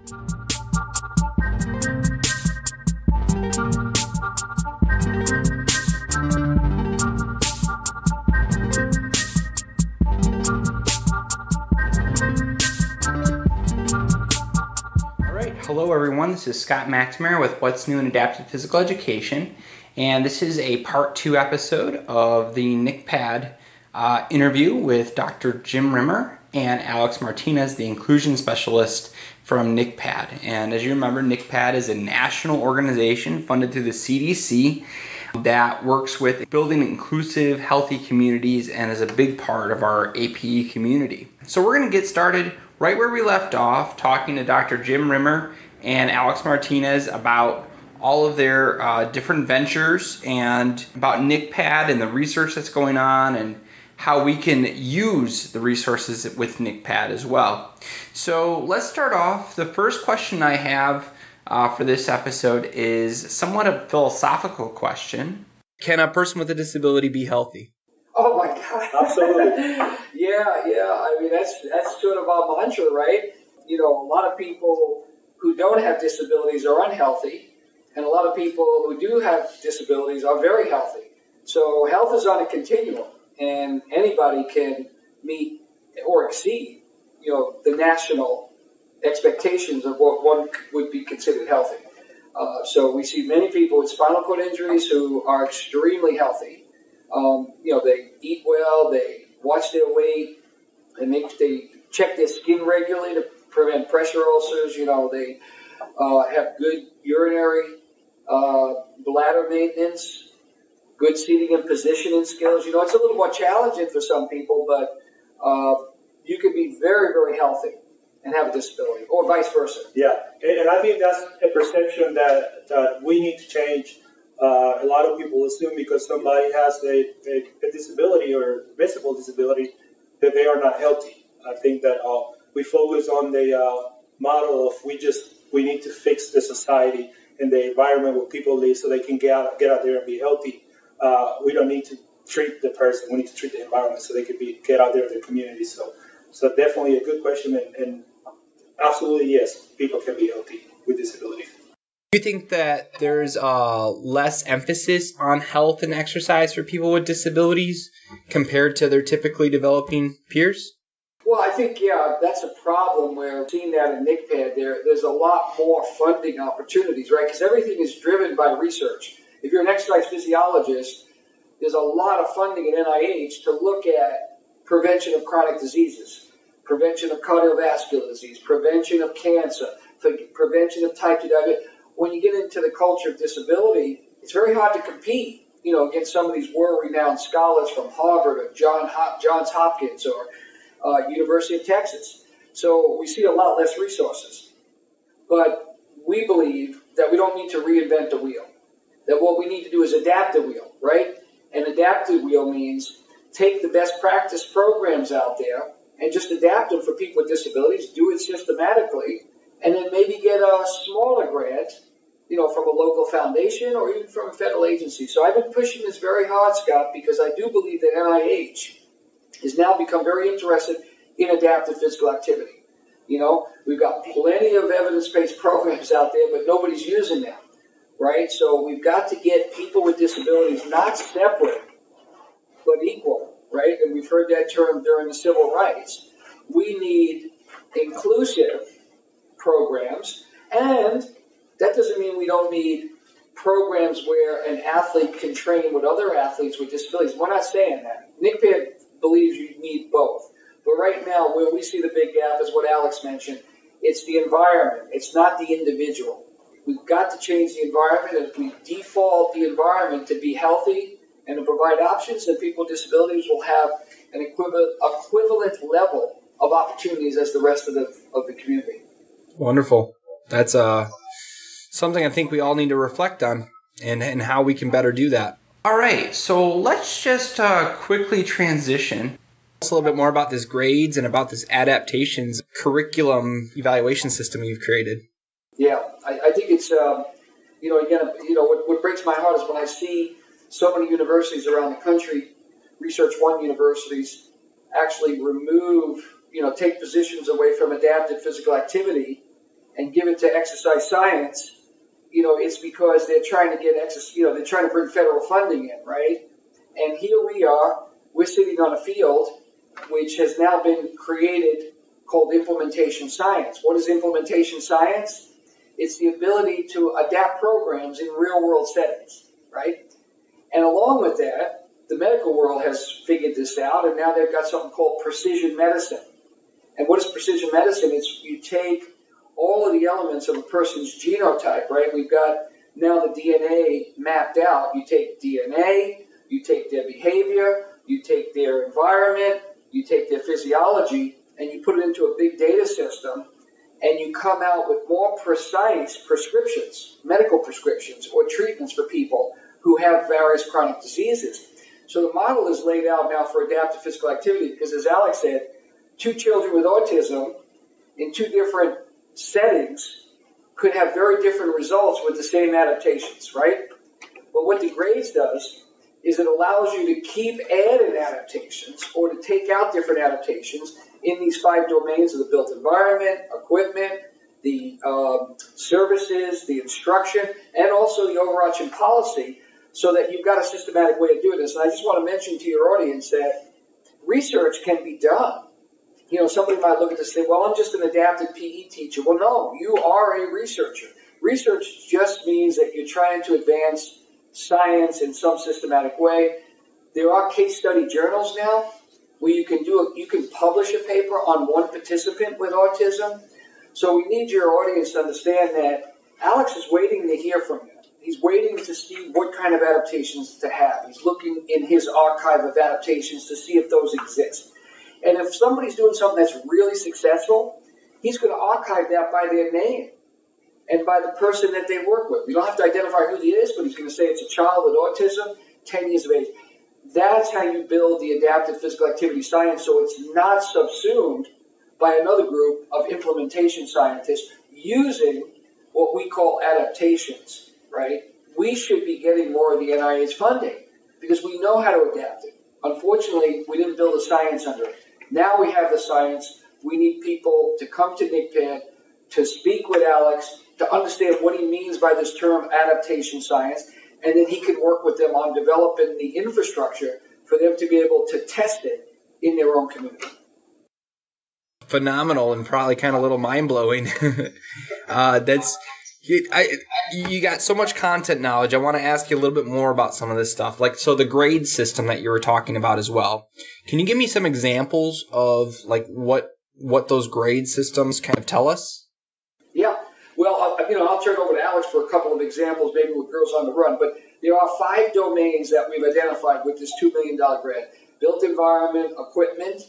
Hello everyone, this is Scott McNamara with What's New in Adaptive Physical Education, and this is a part 2 episode of the NCPHAD interview with Dr. Jim Rimmer and Alex Martinez, the inclusion specialist from NCPHAD. And as you remember, NCPHAD is a national organization funded through the CDC that works with building inclusive, healthy communities and is a big part of our APE community. So we're going to get started right where we left off, talking to Dr. Jim Rimmer and Alex Martinez about all of their different ventures and about NCPHAD and the research that's going on and how we can use the resources with NCPHAD as well. So let's start off. The first question I have for this episode is somewhat a philosophical question. Can a person with a disability be healthy? Oh my God! Absolutely. Yeah. I mean, that's sort of our mantra, right? You know, a lot of people who don't have disabilities are unhealthy, and a lot of people who do have disabilities are very healthy. So health is on a continuum, and anybody can meet or exceed, the national expectations of what one would be considered healthy. So we see many people with spinal cord injuries who are extremely healthy. They eat well, they watch their weight, and they check their skin regularly to prevent pressure ulcers. They have good urinary bladder maintenance, good seating and positioning skills. It's a little more challenging for some people, but you can be very, very healthy and have a disability, or vice versa. Yeah, and I think that's a perception that we need to change. A lot of people assume because somebody has a disability or visible disability that they are not healthy. I think that we focus on the model of we need to fix the society and the environment where people live so they can get out there and be healthy. We don't need to treat the person. We need to treat the environment so they can get out there in their community. So definitely a good question, and absolutely yes, people can be healthy with disabilities. Do you think that there's less emphasis on health and exercise for people with disabilities compared to their typically developing peers? Well, I think, that's a problem where we're seeing that in NCPHAD. There's a lot more funding opportunities, right? Because everything is driven by research. If you're an exercise physiologist, there's a lot of funding at NIH to look at prevention of chronic diseases, prevention of cardiovascular disease, prevention of cancer, prevention of type 2 diabetes. When you get into the culture of disability, it's very hard to compete, against some of these world-renowned scholars from Harvard or Johns Hopkins or University of Texas. So we see a lot less resources. But we believe that we don't need to reinvent the wheel, that what we need to do is adapt the wheel, right? And adapt the wheel means take the best practice programs out there and just adapt them for people with disabilities, do it systematically, and then maybe get a smaller grant, from a local foundation or even from a federal agency. So I've been pushing this very hard, Scott, because I do believe that NIH has now become very interested in adaptive physical activity. We've got plenty of evidence-based programs out there, but nobody's using them, right? So we've got to get people with disabilities not separate, but equal, right? And we've heard that term during the civil rights. We need inclusive programs, and that doesn't mean we don't need programs where an athlete can train with other athletes with disabilities. We're not saying that. NCPHAD believes you need both. But right now, where we see the big gap is what Alex mentioned. It's the environment. It's not the individual. We've got to change the environment, and if we default the environment to be healthy and to provide options, then people with disabilities will have an equivalent level of opportunities as the rest of the community. Wonderful. That's something I think we all need to reflect on and how we can better do that. All right, so let's just quickly transition a little bit more about this grades and about this adaptations curriculum evaluation system you've created. Yeah, I think it's, what breaks my heart is when I see so many universities around the country, Research One universities, actually remove, take positions away from adaptive physical activity and give it to exercise science, it's because they're trying to get they're trying to bring federal funding in, right? And here we are, we're sitting on a field which has now been created called implementation science. What is implementation science? It's the ability to adapt programs in real world settings, right? And along with that, the medical world has figured this out, and now they've got something called precision medicine. And what is precision medicine? It's you take all of the elements of a person's genotype, right? We've got now the DNA mapped out. You take DNA, you take their behavior, you take their environment, you take their physiology, and you put it into a big data system, and you come out with more precise prescriptions, medical prescriptions, or treatments for people who have various chronic diseases. So the model is laid out now for adaptive physical activity because, as Alex said, 2 children with autism in 2 different settings could have very different results with the same adaptations, right? But what the grades does is it allows you to keep adding adaptations or to take out different adaptations in these 5 domains of the built environment, equipment, the services, the instruction, and also the overarching policy, so that you've got a systematic way of doing this. And I just want to mention to your audience that research can be done. Somebody might look at this and say, well, I'm just an adapted PE teacher. Well, no, you are a researcher. Research just means that you're trying to advance science in some systematic way. There are case study journals now where you can publish a paper on one participant with autism. So we need your audience to understand that Alex is waiting to hear from you. He's waiting to see what kind of adaptations to have. He's looking in his archive of adaptations to see if those exist. And if somebody's doing something that's really successful, he's going to archive that by their name and by the person that they work with. We don't have to identify who he is, but he's going to say it's a child with autism, 10 years of age. That's how you build the adaptive physical activity science, so it's not subsumed by another group of implementation scientists using what we call adaptations, right? We should be getting more of the NIH funding because we know how to adapt it. Unfortunately, we didn't build a science under it. Now we have the science. We need people to come to NCPHAD, to speak with Alex, to understand what he means by this term adaptation science, and then he can work with them on developing the infrastructure for them to be able to test it in their own community. Phenomenal and probably kind of a little mind-blowing. You got so much content knowledge. I want to ask you a little bit more about some of this stuff. So the grade system that you were talking about as well. Can you give me some examples of what those grade systems kind of tell us? Yeah. Well, I'll turn it over to Alex for a couple of examples, maybe with Girls on the Run. But there are 5 domains that we've identified with this $2 million grant. Built environment, equipment,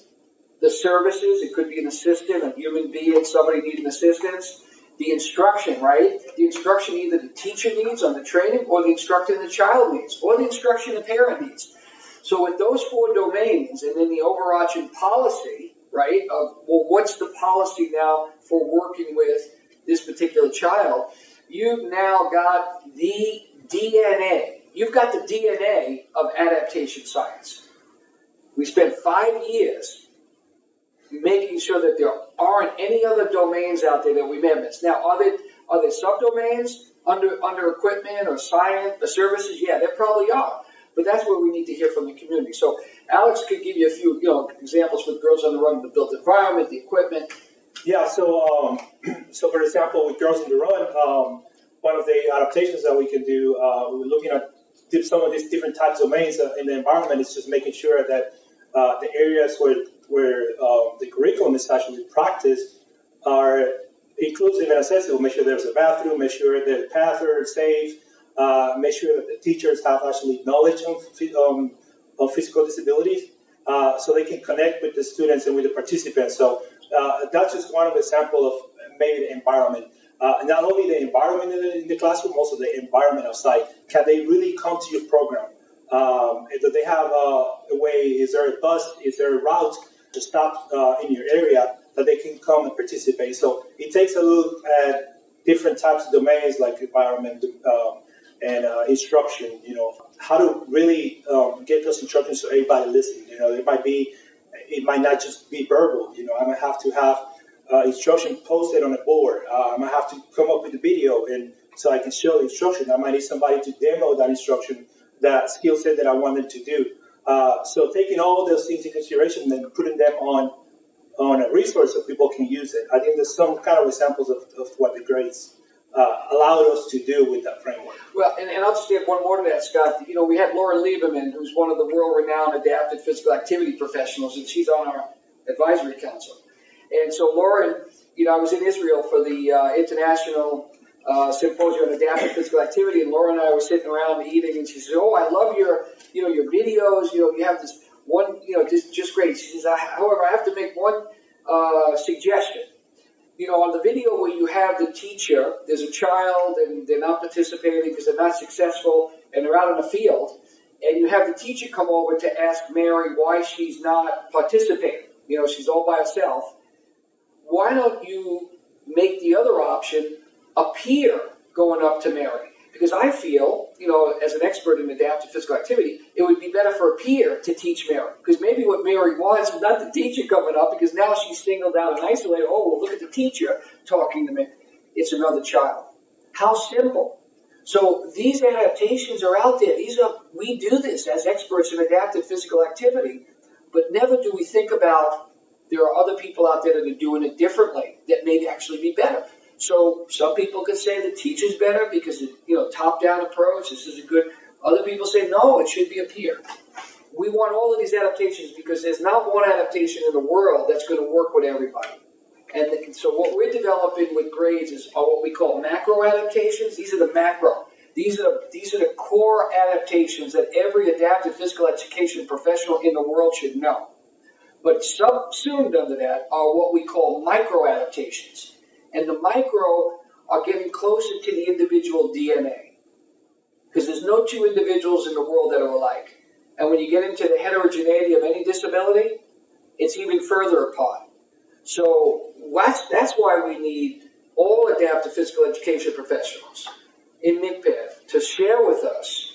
the services. It could be an assistant, a human being, somebody needing assistance. The instruction, right? The instruction either the teacher needs on the training or the instruction the child needs or the instruction the parent needs. So with those 4 domains and then the overarching policy, right, of, well, what's the policy now for working with this particular child, you've now got the DNA. You've got the DNA of adaptation science. We spent 5 years making sure that there aren't any other domains out there that we may have missed. Now, are there subdomains under equipment or science or services? Yeah, there probably are. But that's where we need to hear from the community. So Alex could give you a few examples with Girls on the Run, the built environment, the equipment. Yeah, so for example, with Girls on the Run, one of the adaptations that we can do, we're looking at some of these different types of domains in the environment. Is just making sure that the areas where the curriculum is actually practiced are inclusive and accessible. Make sure there's a bathroom, make sure that the paths are safe, make sure that the teachers have actually knowledge of physical disabilities, so they can connect with the students and with the participants. So that's just one of the examples of maybe the environment. Not only the environment in the classroom, also the environment outside. Can they really come to your program? Do they have a way, is there a bus, is there a route to stop in your area that they can come and participate? So it takes a look at different types of domains like environment and instruction, how to really get those instructions so everybody listens. It might not just be verbal. I might have to have instruction posted on a board. I might have to come up with a video and so I can show the instruction. I might need somebody to demo that instruction, that skill set that I want them to do. So taking all those things into consideration and then putting them on a resource so people can use it. I think there's some kind of examples of what the grades allowed us to do with that framework. Well, and I'll just add one more to that, Scott. You know, we had Lauren Lieberman, who's one of the world-renowned adaptive physical activity professionals, and she's on our advisory council. And so Lauren, you know, I was in Israel for the International Symposium on Adaptive Physical Activity, and Lauren and I were sitting around eating, and she said, "Oh, I love your videos. You know, you have this one, you know, just great." She says, "However, I have to make one suggestion. You know, on the video where you have the teacher, there's a child and they're not participating because they're not successful and they're out in the field, and you have the teacher come over to ask Mary why she's not participating. You know, she's all by herself. Why don't you make the other option a peer going up to Mary? Because I feel, you know, as an expert in adaptive physical activity, it would be better for a peer to teach Mary. Because maybe what Mary wants is not the teacher coming up, because now she's singled out and isolated. Oh, well, look at the teacher talking to me. It's another child. How simple. So these adaptations are out there. We do this as experts in adaptive physical activity, but never do we think about there are other people out there that are doing it differently that may actually be better. So some people could say the teacher's better because, you know, top-down approach, this is a good. Other people say, no, it should be a peer. We want all of these adaptations because there's not one adaptation in the world that's going to work with everybody. And so what we're developing with grades are what we call macro adaptations. These are the macro. These are the core adaptations that every adaptive physical education professional in the world should know. But subsumed under that are what we call micro adaptations. And the micro are getting closer to the individual DNA. Because there's no two individuals in the world that are alike. And when you get into the heterogeneity of any disability, it's even further apart. So that's why we need all adaptive physical education professionals in NCPHAD to share with us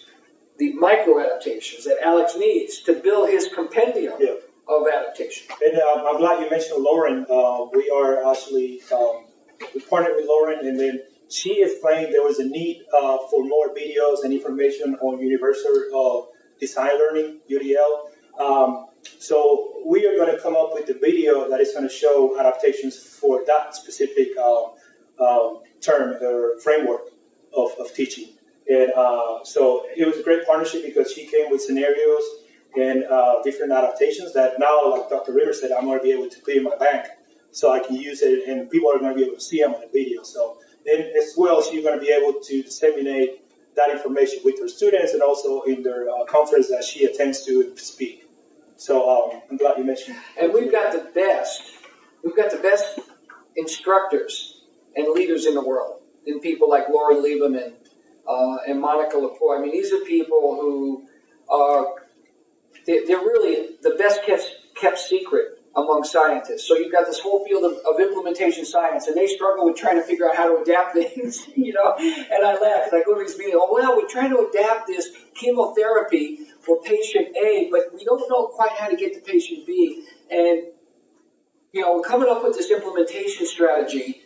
the micro adaptations that Alex needs to build his compendium of adaptation. And I'm glad you mentioned Lauren. We are actually... we partnered with Lauren, and then she explained there was a need for more videos and information on universal design learning, UDL. So we are going to come up with a video that is going to show adaptations for that specific term or framework of teaching. And so it was a great partnership because she came with scenarios and different adaptations that now, like Dr. Rivers said, I'm going to be able to put in my bank. So I can use it, and people are going to be able to see them on the video. So then as well, she's going to be able to disseminate that information with her students and also in their conference that she attends to speak. So I'm glad you mentioned. And we've got the best instructors and leaders in the world, in people like Lauren Lieberman and Monica Lepore. I mean, these are people who are, they're really the best kept secret among scientists. So you've got this whole field of implementation science, and they struggle with trying to figure out how to adapt things, you know. And I laugh because I go to these meetings, we're trying to adapt this chemotherapy for patient A, but we don't know quite how to get to patient B. And, you know, we're coming up with this implementation strategy,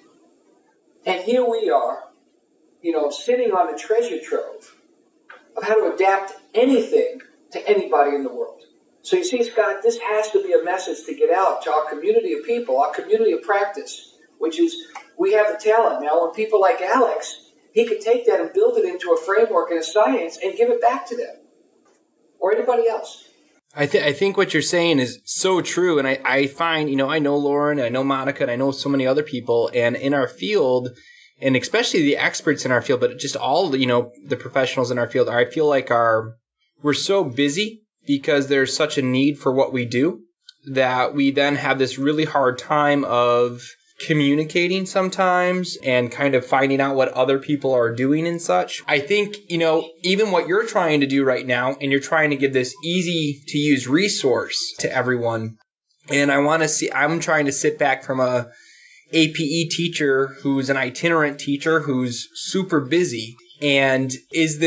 and here we are, you know, sitting on a treasure trove of how to adapt anything to anybody in the world. So you see, Scott, this has to be a message to get out to our community of people, our community of practice, which is we have the talent now. When people like Alex, he could take that and build it into a framework and a science and give it back to them or anybody else. I think what you're saying is so true. And I find, you know, I know Lauren, I know Monica, and I know so many other people. And in our field, and especially the experts in our field, but just all, you know, the professionals in our field, I feel like we're so busy because there's such a need for what we do that we then have this really hard time of communicating sometimes and kind of finding out what other people are doing and such. I think, you know, even what you're trying to do right now, and you're trying to give this easy to use resource to everyone. And I'm trying to sit back from a APE teacher who's an itinerant teacher who's super busy. And is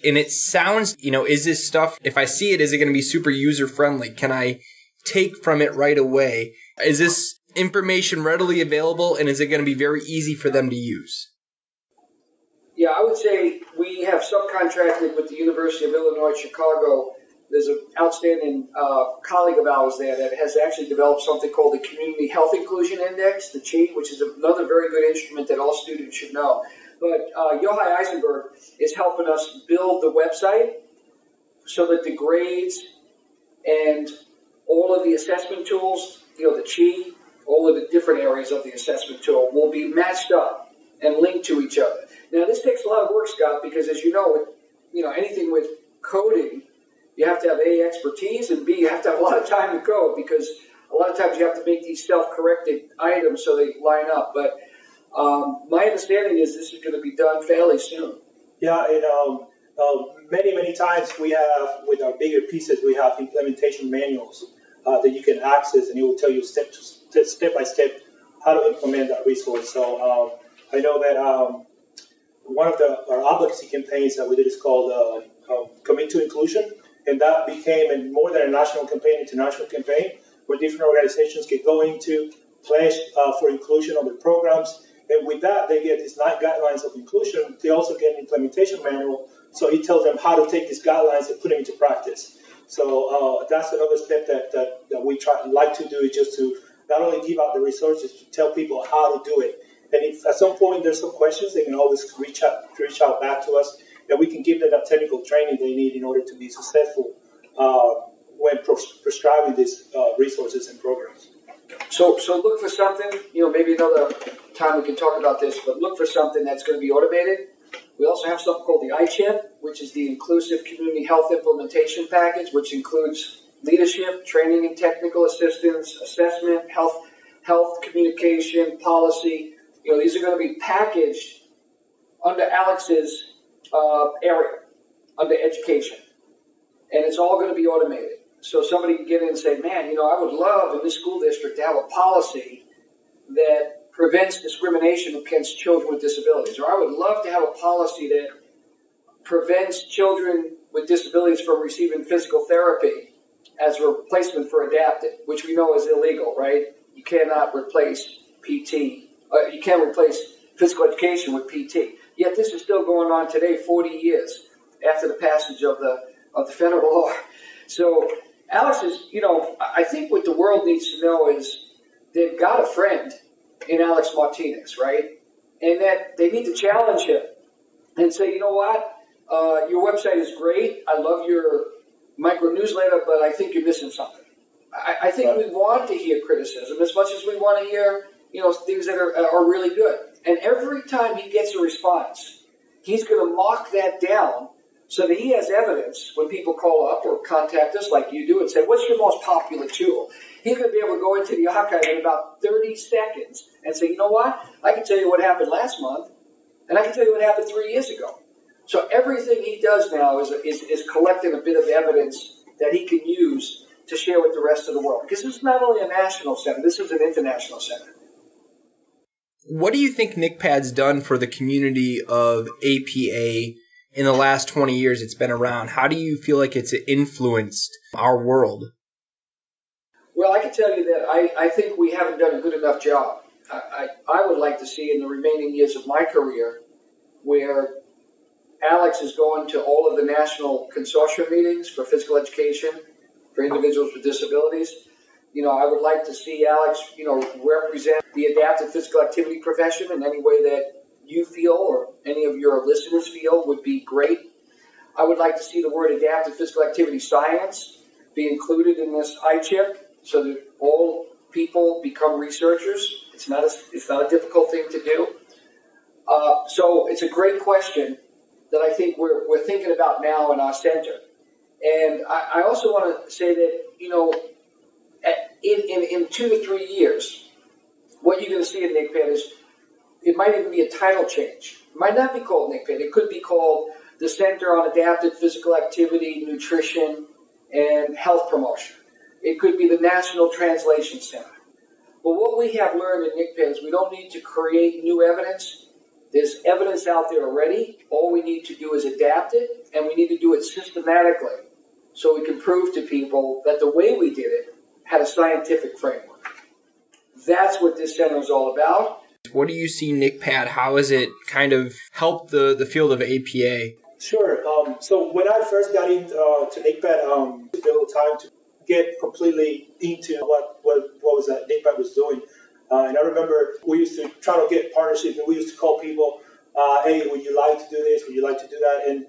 it sounds, you know, is this stuff, if I see it, is it going to be super user friendly? Can I take from it right away? Is this information readily available, and is it going to be very easy for them to use? Yeah, I would say we have subcontracted with the University of Illinois Chicago. There's an outstanding colleague of ours there that has actually developed something called the Community Health Inclusion Index, the CHI, which is another very good instrument that all students should know. But Yochai Eisenberg is helping us build the website so that the grades and all of the assessment tools, the CHI, all of the different areas of the assessment tool will be matched up and linked to each other. Now, this takes a lot of work, Scott, because as you know, anything with coding, you have to have A, expertise, and B, you have to have a lot of time to code, because a lot of times you have to make these self-corrected items so they line up. But my understanding is this is going to be done fairly soon. Yeah, and many times we have, with our bigger pieces, we have implementation manuals that you can access, and it will tell you step by step how to implement that resource. So I know that one of our advocacy campaigns that we did is called Commit to Inclusion, and that became more than a national campaign, international campaign, where different organizations can go into, pledge for inclusion of their programs, and with that, they get these 9 guidelines of inclusion. They also get an implementation manual, so it tells them how to take these guidelines and put them into practice. So that's another step that we like to do, is just to not only give out the resources, to tell people how to do it. And if at some point there's some questions, they can always reach out back to us, and we can give them that technical training they need in order to be successful when prescribing these resources and programs. So look for something, maybe another time we can talk about this, but look for something that's going to be automated. We also have something called the ICHIP, which is the Inclusive Community Health Implementation Package, which includes leadership, training and technical assistance, assessment, health communication, policy. These are going to be packaged under Alex's area, under education. And it's all going to be automated. So somebody can get in and say, man, I would love in this school district to have a policy that prevents discrimination against children with disabilities. Or I would love to have a policy that prevents children with disabilities from receiving physical therapy as a replacement for adapted, which we know is illegal, right? You cannot replace PT. You can't replace physical education with PT. Yet this is still going on today, 40 years after the passage of the federal law. So Alex is, I think what the world needs to know is they've got a friend in Alex Martinez, right? And that they need to challenge him and say, you know what? Your website is great. I love your micro newsletter, but I think you're missing something. I think we want to hear criticism as much as we want to hear, things that are really good. And every time he gets a response, he's going to mark that down so that he has evidence when people call up or contact us like you do and say, what's your most popular tool? He's going to be able to go into the archive in about 30 seconds and say, you know what? I can tell you what happened last month, and I can tell you what happened 3 years ago. So everything he does now is collecting a bit of evidence that he can use to share with the rest of the world. Because this is not only a national center, this is an international center. What do you think NCPHAD's done for the community of APA in the last 20 years it's been around? How do you feel like it's influenced our world? Well, I can tell you that I think we haven't done a good enough job. I would like to see in the remaining years of my career where Alex is going to all of the national consortium meetings for physical education for individuals with disabilities. I would like to see Alex, represent the adaptive physical activity profession in any way that you feel or any of your listeners feel would be great. I would like to see the word adaptive physical activity science be included in this ICHIP so that all people become researchers. It's not a difficult thing to do. So it's a great question that I think we're thinking about now in our center. And I also want to say that, in 2 to 3 years, what you're going to see in NCPHAD is it might even be a title change. It might not be called NCPHAD. It could be called the Center on Adaptive Physical Activity, Nutrition, and Health Promotion. It could be the National Translation Center. But what we have learned in NCPHAD is we don't need to create new evidence. There's evidence out there already. All we need to do is adapt it, and we need to do it systematically so we can prove to people that the way we did it had a scientific framework. That's what this center is all about. What do you see NCPHAD? How has it kind of helped the field of APA? Sure. So when I first got into NCPHAD, it took a little time to get completely into what was that NCPHAD was doing. And I remember we used to try to get partnerships, and we used to call people, hey, would you like to do this? Would you like to do that? And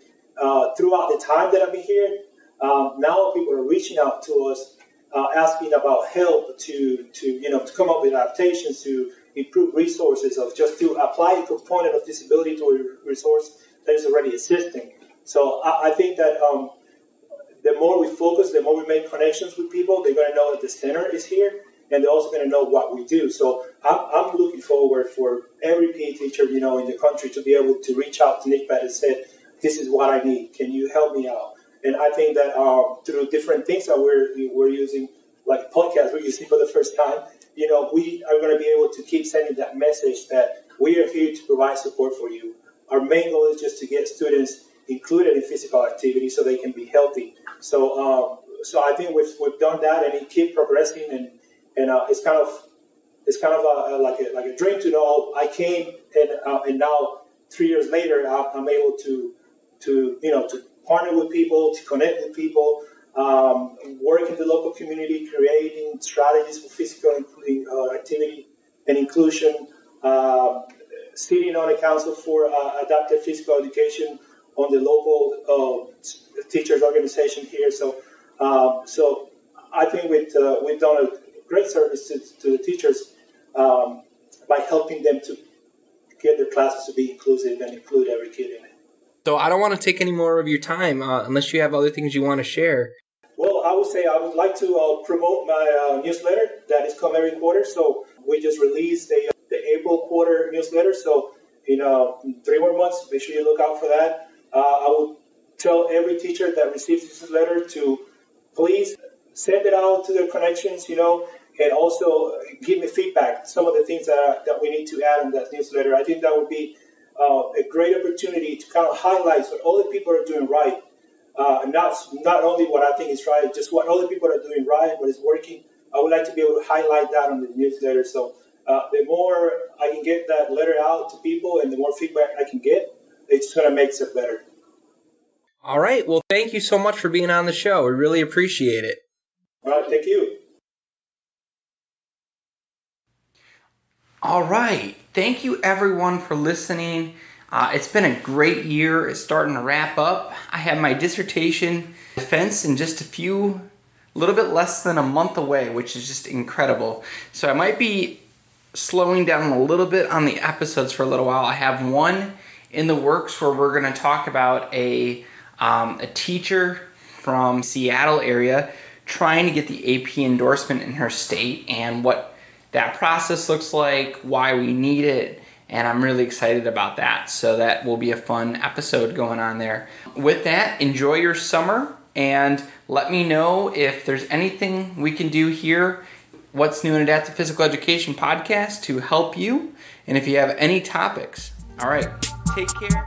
throughout the time that I've been here, now people are reaching out to us, asking about help to come up with adaptations, to improve resources, of just to apply a component of disability to a resource that is already existing. So I think that the more we focus, the more we make connections with people, they're going to know that the center is here, and they're also going to know what we do. So I'm looking forward for every PE teacher, in the country to be able to reach out to NCPHAD and say, this is what I need. Can you help me out? And I think that through different things that we're using, like podcasts we're using for the first time, we are going to be able to keep sending that message that we are here to provide support for you. Our main goal is just to get students included in physical activity so they can be healthy. So I think we've done that, and it keeps progressing, and it's kind of like a dream to know I came, and now 3 years later I'm able to partner with people, to connect with people, work in the local community, creating strategies for physical activity and inclusion, sitting on a council for adaptive physical education on the local teachers organization here. So I think we've done a great service to the teachers by helping them to get their classes to be inclusive and include every kid in it. So I don't want to take any more of your time unless you have other things you want to share. Well, I would say I would like to promote my newsletter that is come every quarter. So we just released the April quarter newsletter. So in 3 more months, make sure you look out for that. I will tell every teacher that receives this letter to please send it out to their connections, and also give me feedback, some of the things that we need to add in that newsletter. I think that would be a great opportunity to kind of highlight what other people are doing right. And not only what I think is right, just what other people are doing right, what is working. I would like to be able to highlight that on the newsletter. So the more I can get that letter out to people and the more feedback I can get, it's going to make it better. All right. Well, thank you so much for being on the show. We really appreciate it. All right. Thank you. All right. Thank you, everyone, for listening. It's been a great year. It's starting to wrap up. I have my dissertation defense in just a little bit less than a month away, which is just incredible. So I might be slowing down a little bit on the episodes for a little while. I have one in the works where we're going to talk about a teacher from Seattle area trying to get the AP endorsement in her state and what that process looks like, why we need it, and I'm really excited about that. So that will be a fun episode going on there. With that, enjoy your summer, and let me know if there's anything we can do here, What's New in Adaptive Physical Education podcast, to help you, and if you have any topics. All right, take care.